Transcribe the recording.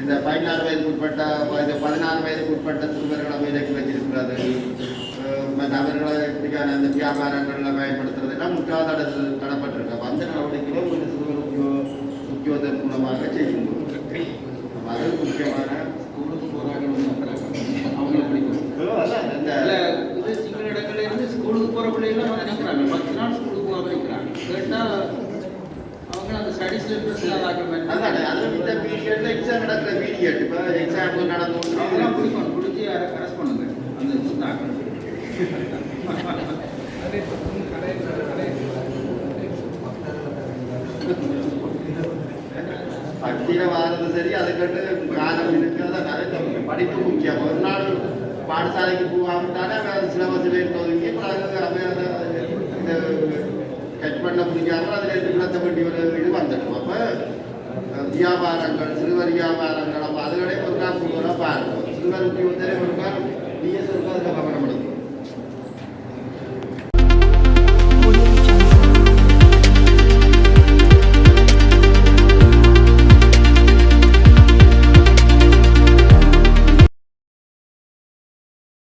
இந்த 16 வயதுக்கு உட்பட்ட 16 வயதுக்கு உட்பட்ட சிறுவர்களை வேலைக்கு வச்சிருக்கிறது, அவர்களை எப்படியான அந்த வியாபாரங்களில் பயன்படுத்துறது எல்லாம் முற்றாக தடப்பட்டிருக்கு. அந்த நடவடிக்கையில ஒரு சிறுவர் உத்தியோகபூர்வமாக செய்யும் அது முக்கியமான ஸ்கூலுக்கு போகிறாங்க அவங்கள பிடிக்கும். இது சில இடங்கள்ல இருந்து ஸ்கூலுக்கு போகிற பிள்ளைகள்லாம் நினைக்கிறாங்க 10 நாள் ஸ்கூலுக்கு போக வைக்கிறாங்க. கேட்டால் அவங்க அந்த ஸ்டடீஸில் இன்ட்ரெஸ்ட் ஆக அதில் இந்த பீரியட்ல எக்ஸாம் நடக்கிற பீரியட் இப்போ எக்ஸாம் நடந்து அவங்களாம் பிடிக்கணும், பிடிச்சி அரெஸ்ட் பண்ணுங்க அந்த புத்தாக்கள். பக்தியில் வாரது சரி, அதுக்கட்டு காலம் இருக்கிறதா நிறைய படிப்பு முக்கியம். ஒரு நாள் பாடசாலைக்கு போகாமட்டாலே சிலபஸில் இருக்கிறதுக்கு இந்த கட் பண்ண முடியாமல் அதில் இருந்து விளத்த வேண்டிய ஒரு இது வந்துடும். அப்போ வியாபாரங்கள், சிறுவர் வியாபாரங்கள், அப்போ அதுகளே ஒரு நாள் கூடுதலாக பாருங்கள். சிறுவர் உத்தியோகத்திலே ஒரு நாள் டிஎஸ் அதில் கவனம் எடுக்கும்.